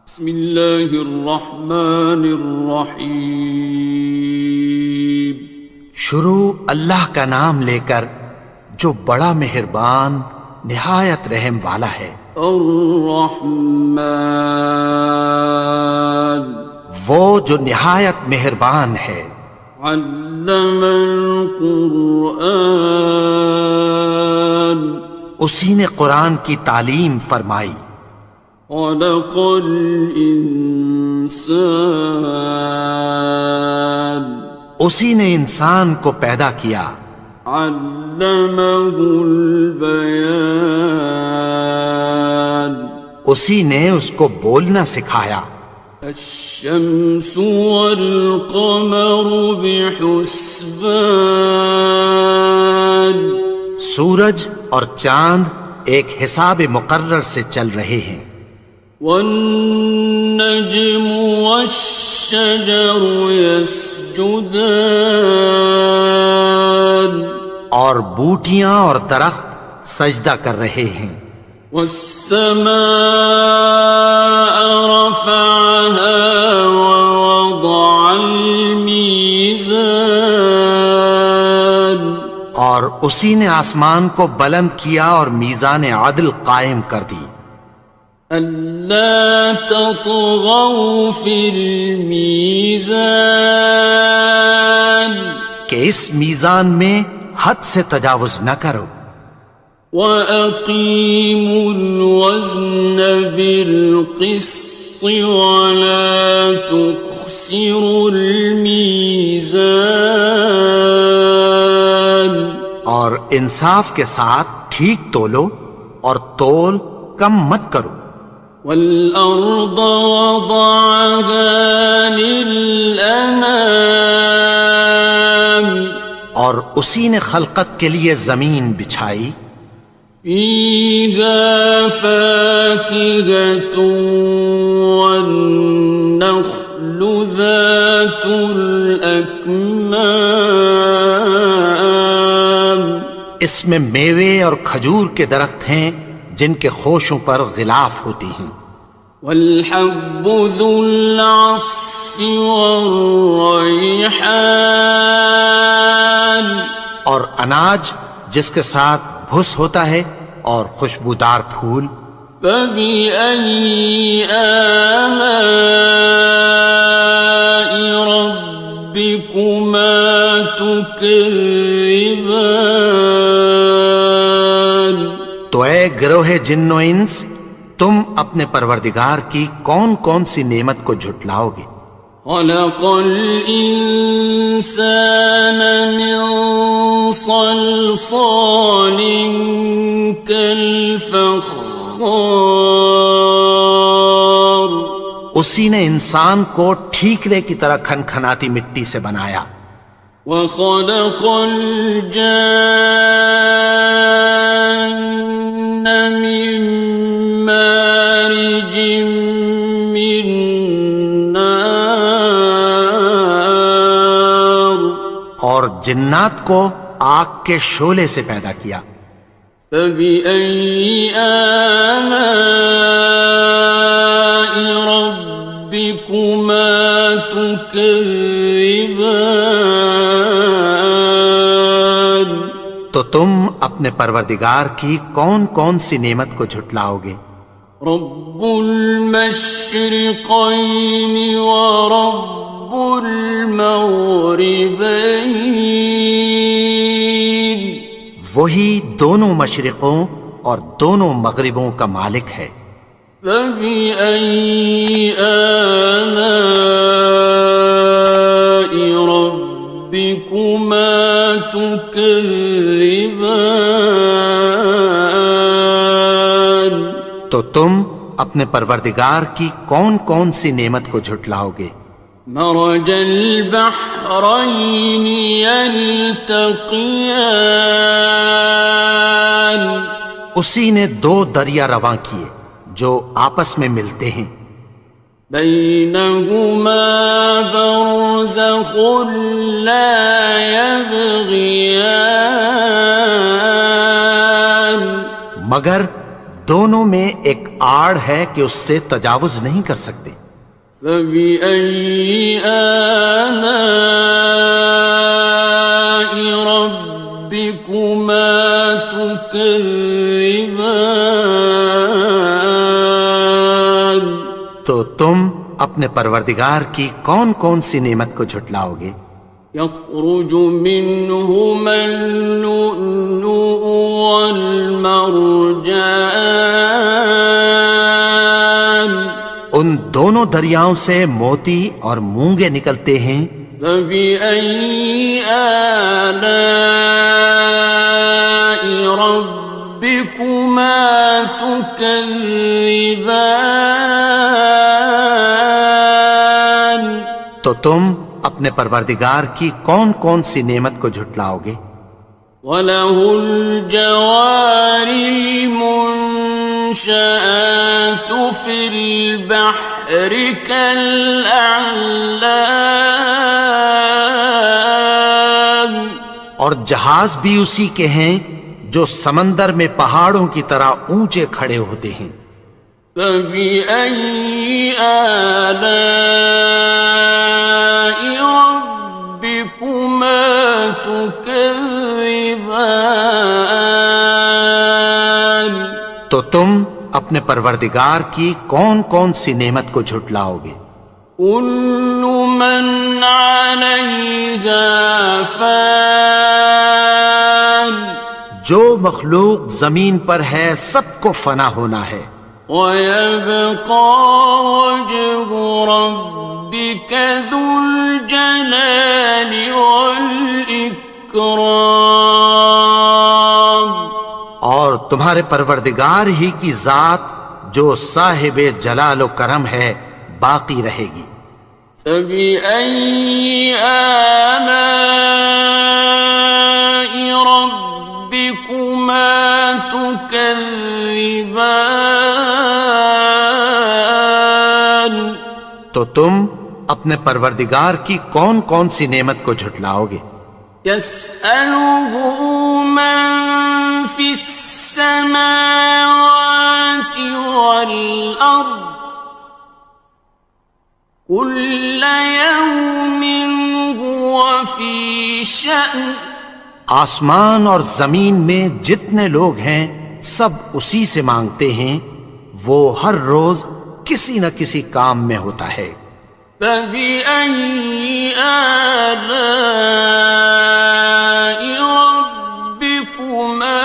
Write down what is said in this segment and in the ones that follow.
بسم اللہ الرحمن الرحیم۔ شروع اللہ کا نام لے کر جو بڑا مہربان نہایت رحم والا ہے۔ الرحمن، وہ جو نہایت مہربان ہے۔ علم القرآن، اسی نے قرآن کی تعلیم فرمائی۔ خلق الانسان، اسی نے انسان کو پیدا کیا۔ علمہ البیان، اسی نے اس کو بولنا سکھایا۔ الشمس والقمر بحسبان، سورج اور چاند ایک حساب مقرر سے چل رہے ہیں۔ والنجم والشجر يسجدان، اور بوٹیاں اور درخت سجدہ کر رہے ہیں۔ والسماء رفعها ووضع الميزان، اور اسی نے آسمان کو بلند کیا اور میزان عدل قائم کر دی۔ ألا تطغوا في الميزان، کہ اس میزان میں حد سے تجاوز نہ کرو۔ وَأَقِيمُوا الْوَزْنَ بِالْقِسْطِ وَلَا تُخْسِرُوا الْمِيزَانَ، اور انصاف کے ساتھ ٹھیک تولو اور تول کم مت کرو۔ وَالْأَرْضَ وَضَعَهَا لِلْأَنَامِ، اور اسی نے خلقت کے لیے زمین بچھائی۔ فِيهَا فَاكِهَةٌ وَالنَّخْلُ ذَاتُ الْأَكْمَامِ، اس میں میوے اور کھجور کے درخت ہیں جن کے خوشوں پر غلاف ہوتی ہیں۔ وَالْحَبُّ ذُو الْعَصْفِ وَالرَّيْحَانِ، اور اناج جس کے ساتھ بھس ہوتا ہے اور خوشبودار پھول۔ فَبِأَيِّ آلَاءِ رَبِّكُمَا تُكَذِّبَانِ، تو اے گروہ جن و انس، تم اپنے پروردگار کی کون کون سی نعمت کو جھٹلاؤ گے؟ خَلَقَ الْإِنسَانَ مِنْ صَلْصَالٍ كَالْفَخَّارِ، اسی نے انسان کو ٹھیکرے کی طرح کھنکھناتی مٹی سے بنایا۔ وَخَلَقَ الْجَانَّ مِن مَّارِجٍ مِّن نَّارٍ، اور جنات کو آگ کے شعلے سے پیدا کیا۔ فَبِأَيِّ آلَاءِ رَبِّكُمَا تُكَذِّبَانِ، تو تم اپنے پروردگار کی کون کون سی نعمت کو جھٹلاؤ گے؟ رب المشرقین ورب المغربین، وہی دونوں مشرقوں اور دونوں مغربوں کا مالک ہے۔ فَبِأَيِّ آلَاءِ رَبِّكُمَا تُكَذِّبَانِ، تو تم اپنے پروردگار کی کون کون سی نعمت کو جھٹلاؤ گے؟ مرج البحرین یلتقیان، اسی نے دو دریا رواں کیے جو آپس میں ملتے ہیں۔ بینہما برزخ لا یبغیان، مگر دونوں میں ایک آڑ ہے کہ اس سے تجاوز نہیں کر سکتے۔ فبأي آلاء ربكما تكذبان؟ تو تم اپنے پروردگار کی کون کون سی نعمت کو جھٹلاؤ گے؟ يخرج منهما اللؤلؤ والمرجان ان دونوں دریاؤں سے موتی اور مونگے نکلتے ہیں۔ فبأي آلاء ربكما تكذبان؟ تو تم اپنے پروردگار کی کون کون سی نعمت کو جھٹلاؤ گے؟ وَلَهُ الْجَوَارِ الْمُنشَآتُ فِي الْبَحْرِ كَالْأَعْلَامِ، اور جہاز بھی اسی کے ہیں جو سمندر میں پہاڑوں کی طرح اونچے کھڑے ہوتے ہیں۔ فَبِأَيِّ آلَاءِ رَبِّكُمَا تُكَذِّبَانِ؟ تو تم اپنے پروردگار کی کون کون سی نعمت کو جھٹلاؤ گے؟ كُلُّ مَنْ عَلَيْهَا فَانٍ، جو مخلوق زمین پر ہے سب کو فنا ہونا ہے۔ وَيَبْقَى وَجْهُ رَبِّكَ ذُو الْجَلَالِ وَالْإِكْرَامِ، اور تمہارے پروردگار ہی کی ذات جو صاحب جلال و کرم ہے باقی رہے گی۔ فَبِأَيِّ آلَاءِ رَبِّكُمَا تُكَذِّبَانِ؟ تو تم اپنے پروردگار کی کون کون سی نعمت کو جھٹلاؤ گے؟ يَسْأَلُهُ مَن فِي السَّمَاوَاتِ وَالْأَرْضِ كُلَّ يَوْمٍ هُوَ فِي شَأْنٍ، آسمان اور زمین میں جتنے لوگ ہیں سب اسی سے مانگتے ہیں، وہ ہر روز کسی نہ کسی کام میں ہوتا ہے۔ فَبِأَيِّ آلَاءِ رَبِّكُمَا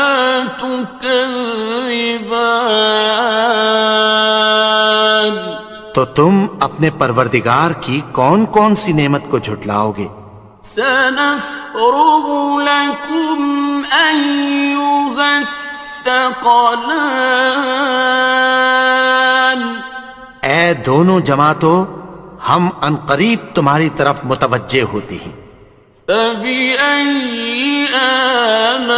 تُكَذِّبَانِ؟ تو تم اپنے پروردگار کی کون کون سی نعمت کو جھٹلاؤ گے؟ سَنَفْرُغُ لَكُمْ أَيُّهَ الثَّقَلَانِ؟ اے دونوں جماعتوں، ہم عنقریب تمہاری طرف متوجہ ہوتے ہیں۔ فَبِأَيِّ آلَاءِ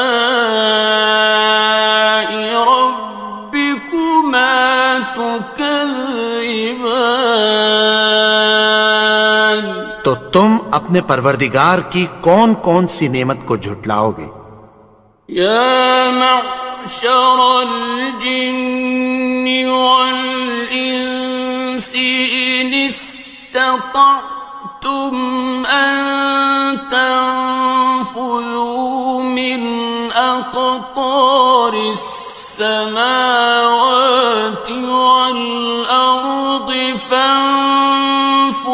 رَبِّكُمَا تُكَذِّبَانِ؟ تو تم اپنے پروردگار کی کون کون سی نعمت کو جھٹلاؤ گے؟ يَا مَعْشَرَ الْجِنِّ وَالْإِنسِ إِنِ اسْتَطَعْتُمْ أَن تَنفُذُوا مِنْ أَقْطَارِ السَّمَاوَاتِ وَالْأَرْضِ فَانفُذُوا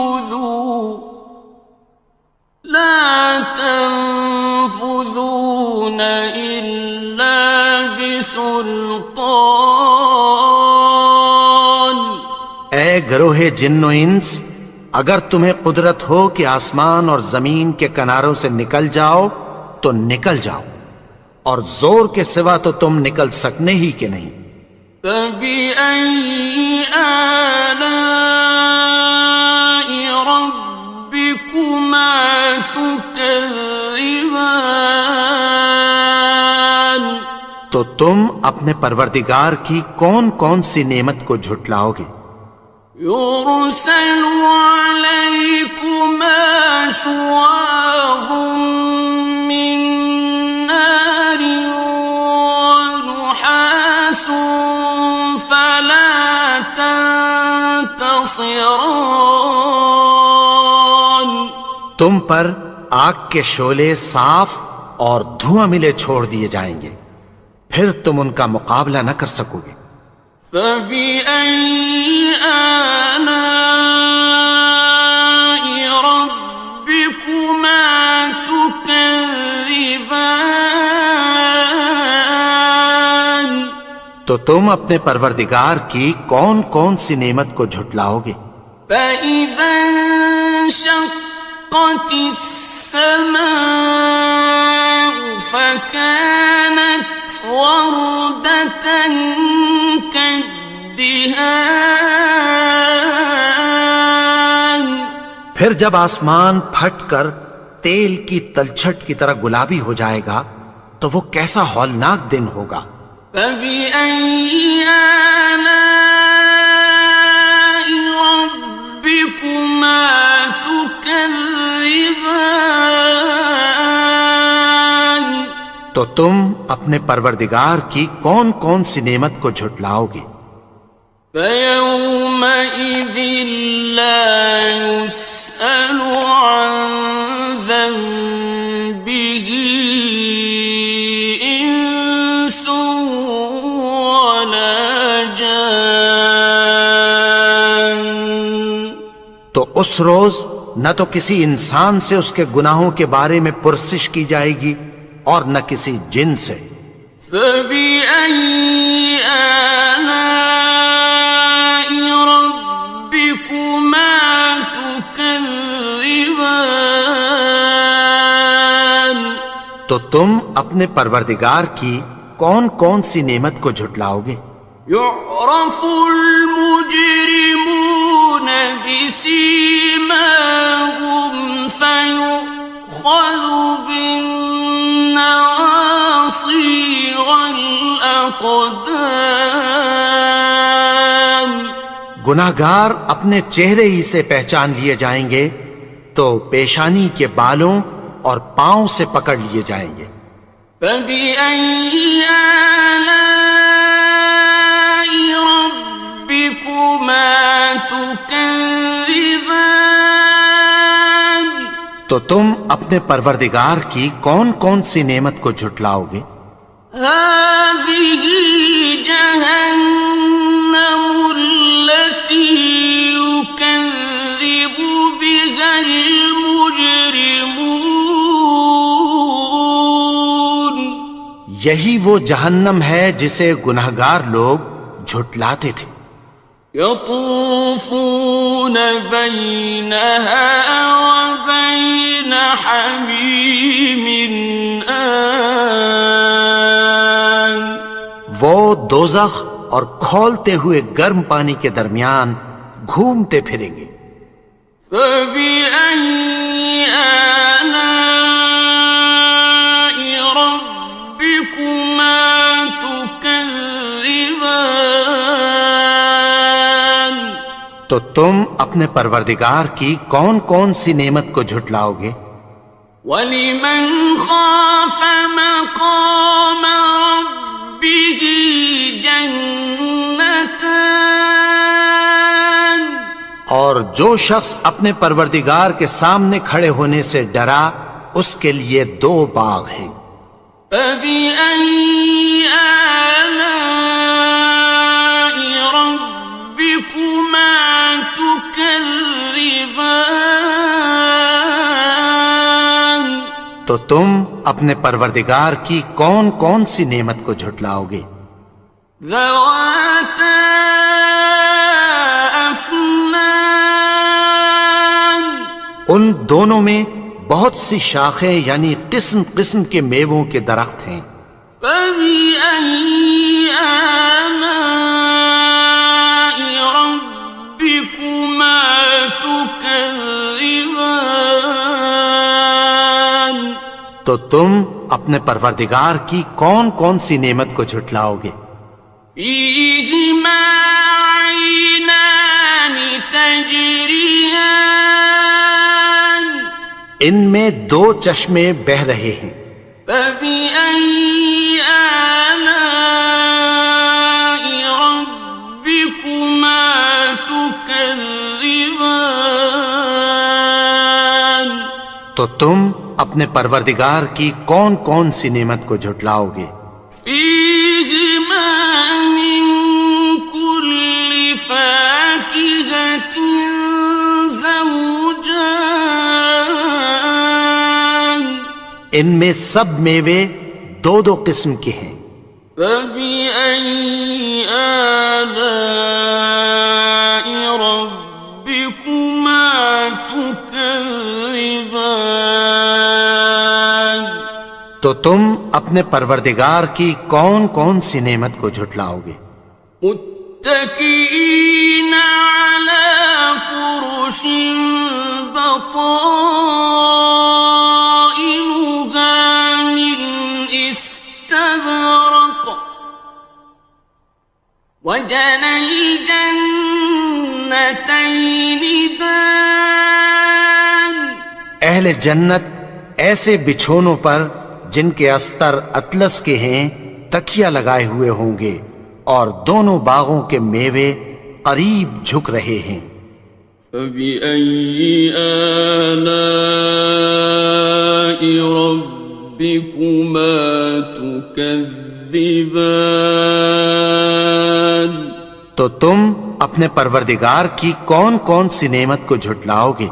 لَا تَنفُذُونَ إِلَّا بِسُلْطَانٍ۔ اے گروہ جن و انس، اگر تمہیں قدرت ہو کہ آسمان اور زمین کے کناروں سے نکل جاؤ تو نکل جاؤ، اور زور کے سوا تو تم نکل سکنے ہی کہ نہیں۔ فَبِأَيِّ آلَاءِ رَبِّكُمَا تُكَذِّبَانِ؟ تو تم اپنے پروردگار کی کون کون سی نعمت کو جھٹلاؤ گے؟ يُرْسَلُ عَلَيْكُمَا شُوَاظٌ مِّن نَّارٍ وَنُحَاسٌ فَلَا خاسران. تم پر آگ کے شعلے صاف اور دھواں ملے چھوڑ دیے جائیں گے، پھر تم ان کا مقابلہ نہ کر سکو گے۔ فَبِأَيِّ آلَاءِ رَبِّكُمَا تُكَذِّبَانِ. تو تم اپنے پروردگار کی کون کون سی نعمت کو جھٹلاؤ گے؟ فَإِذَا انشَقَّتِ السَّمَاءُ فَكَانَتْ وَرْدَةً كَالدِّهَانِ. پھر جب آسمان پھٹ کر تیل کی تلچھٹ کی طرح گلابی ہو جائے گا تو وہ کیسا ہولناک دن ہوگا۔ فَبِأَيِّ آلَاءِ رَبِّكُمَا تُكَذِّبَانِ. تو تم اپنے پروردگار کی کون کون سی نعمت کو جھٹلاؤ گے؟ فَيَوْمَئِذٍ لَا يُسْأَلُ عَنْ ذَنبِهِ إِنسٌ وَلَا جَانٌ. تو اس روز نہ تو کسی انسان سے اس کے گناہوں کے بارے میں پرسش کی جائے گی اور نہ کسی جن سے۔ فَبِأَيِّ آلَاءِ رَبِّكُمَا تُكَذِّبَانِ. تو تم اپنے پروردگار کی کون کون سی نعمت کو جھٹلاؤ گے؟ يُعْرَفُ الْمُجْرِمُونَ بِسِيمَاهُمْ فَيُؤْخَذُ بِالنَّوَاصِي وَالْأَقْدَامِ. گناہگار اپنے چہرے ہی سے پہچان لیے جائیں گے تو پیشانی کے بالوں اور پاؤں سے پکڑ لیے جائیں گے۔ فَبِأَيِّ آلَاءِ رَبِّكُمَا تُكَذِّبَانِ. تو تم اپنے پروردگار کی کون کون سی نعمت کو جھٹلاؤ گے؟ هَٰذِهِ جَهَنَّمُ الَّتِي يُكَذِّبُ بِهَا الْمُجْرِمُونَ. یہی وہ جہنم ہے جسے گناہگار لوگ جھٹلاتے تھے۔ يَطُوفُونَ بَيْنَهَا وَبَيْنَ حَمِيمٍ آنٍ. وہ دوزخ اور کھولتے ہوئے گرم پانی کے درمیان گھومتے پھریں گے۔ فَبِأَيِّ آلَاءِ رَبِّكُمَا تُكَذِّبَانِ. تو تم اپنے پروردگار کی کون کون سی نعمت کو جھٹلاؤ گے؟ وَلِمَنْ خَافَ مَقَامَ رَبِّهِ جَنَّتَانِ. اور جو شخص اپنے پروردگار کے سامنے کھڑے ہونے سے ڈرا اس کے لیے 2 باغ ہیں۔ فَبِأَيِّ آلَاءِ رَبِّكُمَا تُكَذِّبَانِ. تو تم اپنے پروردگار کی کون کون سی نعمت کو جھٹلاؤ گے؟ ذَوَاتَا أَفْنَانٍ. ان دونوں میں بہت سی شاخیں یعنی قسم قسم کے میووں کے درخت ہیں۔ فَبِأَيِّ آلَاءِ رَبِّكُمَا تُكَذِّبَانِ. تو تم اپنے پروردگار کی کون کون سی نعمت کو جھٹلاؤ گے؟ فِيهِمَا عَيْنَانِ تَجْرِيَانِ. ان میں 2 چشمے بہہ رہے ہیں۔ فَبِأَيِّ آلَاءِ رَبِّكُمَا تُكَذِّبَانِ. تو تم اپنے پروردگار کی کون کون سی نعمت کو جھٹلاؤ گے؟ فیہما من کل فاکہۃ زوجان، ان میں سب میوے دو دو قسم کے ہیں۔ فبأي آلاء ربكما تكذبان، تو تم اپنے پروردگار کی کون کون سی نعمت کو جھٹلاؤ گے؟ متكئين على فرش بطائنها من استبرق، وجنى الجنتين دان، اہل جنت ایسے بچھونوں پر جن کے استر اطلس کے ہیں تکیہ لگائے ہوئے ہوں گے، اور دونوں باغوں کے میوے قریب جھک رہے ہیں۔ فبأي آلاء ربكما تكذبان، تو تم اپنے پروردگار کی کون کون سی نعمت کو جھٹلاؤ گے؟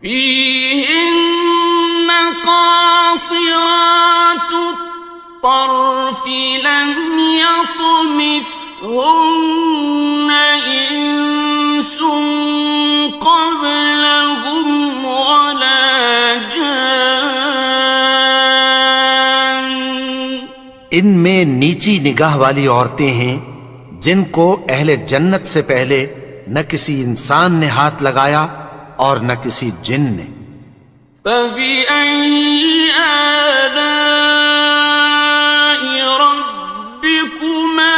فيهن قاصرات الطرف لم يطمثهن إنس قبلهم ولا جان، ان میں نیچی نگاہ والی عورتیں ہیں جن کو اہل جنت سے پہلے نہ کسی انسان نے ہاتھ لگایا اور نہ کسی جن نے۔ فبأي آلاء ربكما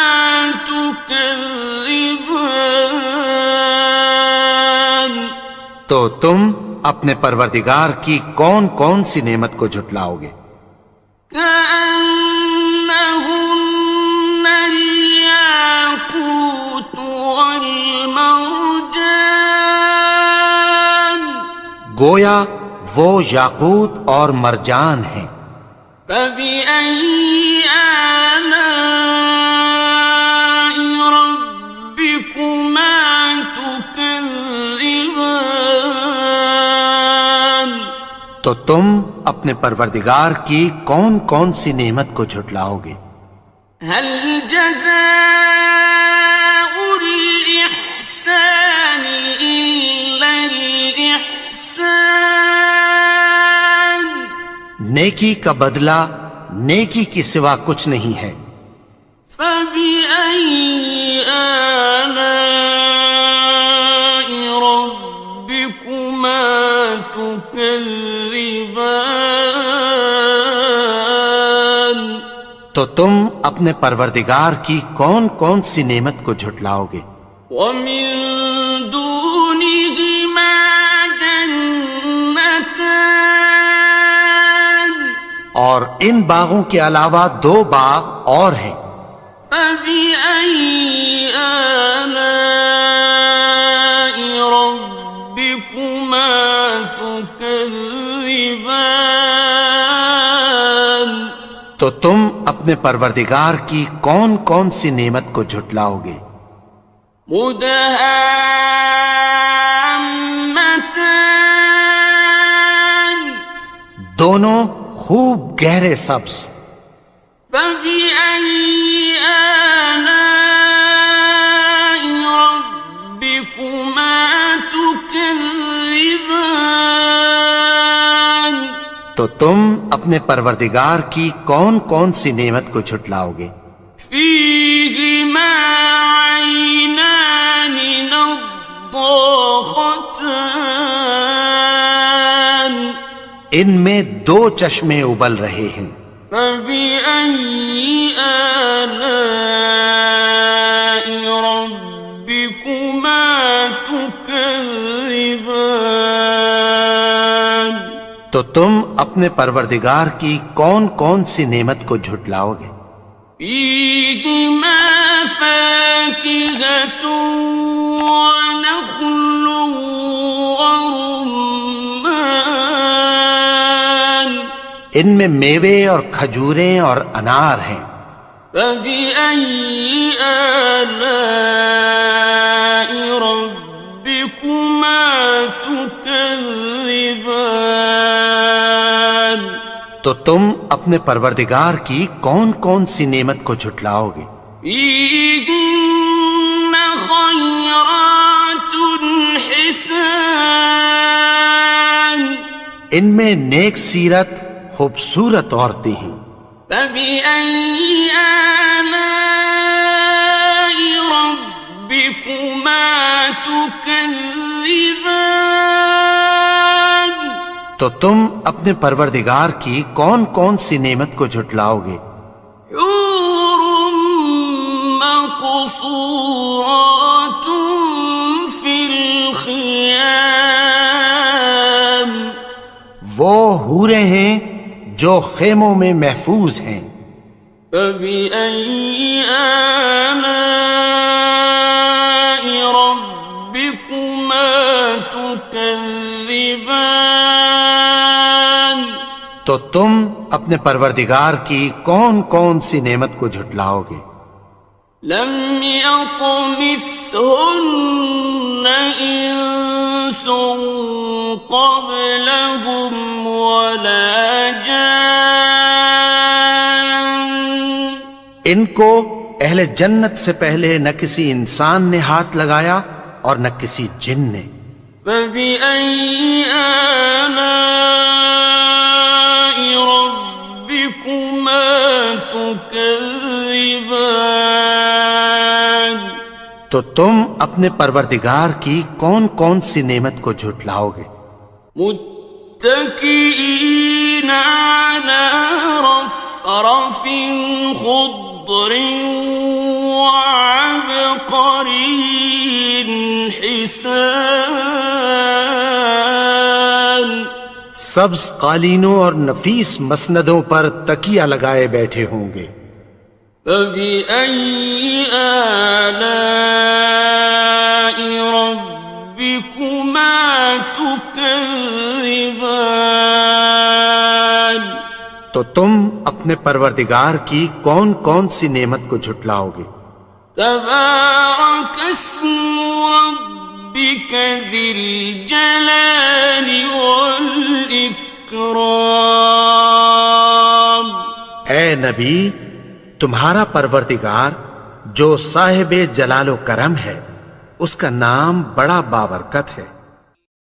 تكذبان، تو تم اپنے پروردگار کی کون کون سی نعمت کو جھٹلاؤ گے؟ كأنهن الياقوت والمرجان، گویا وہ یاقوت اور مرجان ہیں۔ فبأي آلاء ربكما تكذبان، تو تم اپنے پروردگار کی کون کون سی نعمت کو جھٹلاؤ گے؟ هل جزاء الإحسان إلا الإحسان، نیکی کا بدلہ نیکی کی سوا کچھ نہیں ہے۔ فبأي آلاء ربكما تكذبان، تو تم اپنے پروردگار کی کون کون سی نعمت کو جھٹلاؤ گے؟ ومن دونهما جنتان، اور ان باغوں کے علاوہ دو باغ اور ہیں۔ فبأي آلاء ربكما تكذبان، تو تم اپنے پروردگار کی کون کون سی نعمت کو جھٹلاؤ گے؟ مدهامتان، دونوں خوب گہرے سبز۔ فبأي آلاء ربكما تكذبان، تو تم اپنے پروردگار کی کون کون سی نعمت کو جھٹلاؤ گے؟ فيهما عينان نضاختان، ان میں دو چشمے ابل رہے ہیں۔ فبأي آلاء ربكما تكذبان، تو تم اپنے پروردگار کی کون کون سی نعمت کو جھٹلاؤ گے؟ فيهما فاكهة ونخل ورمان، ان میں میوے اور کھجوریں اور انار ہیں۔ فبأي آلاء ربكما تكذبان؟ تو تم اپنے پروردگار کی کون کون سی نعمت کو جھٹلاؤ گے؟ فيهن خيرات حسان، ان میں نیک سیرت خوبصورت عورتیں ہیں۔ فبأي آلاء ربكما تكذبان؟ تو تم اپنے پروردگار کی کون کون سی نعمت کو جھٹلاؤ گے؟ حور مقصورات في الخيام، وہ حوریں ہیں جو خیموں میں محفوظ ہیں۔ فبأي آلاء ربكما تكذبان؟ تو تم اپنے پروردگار کی کون کون سی نعمت کو جھٹلاؤ گے؟ لم يطمثهن إنس قبلهم ولا جان، ان کو اہل جنت سے پہلے نہ کسی انسان نے ہاتھ لگایا اور نہ کسی جن نے۔ فبأي آلاء ربكما تكذبان؟ تو تم اپنے پروردگار کی کون کون سی نعمت کو جھٹلاؤ گے؟ متكئين على رفرف خضر وعبقري حسان، سبز قالینوں اور نفیس مسندوں پر تکیہ لگائے بیٹھے ہوں گے۔ فبأي آلاء ربكما تكذبان؟ تو تم اپنے پروردگار کی کون کون سی نعمت کو جھٹلاؤ گے؟ تبارك اسم ربك ذي الجلال والإكرام۔ اے نبی، تمہارا پروردگار جو صاحب جلال و کرم ہے، اس کا نام بڑا بابرکت ہے۔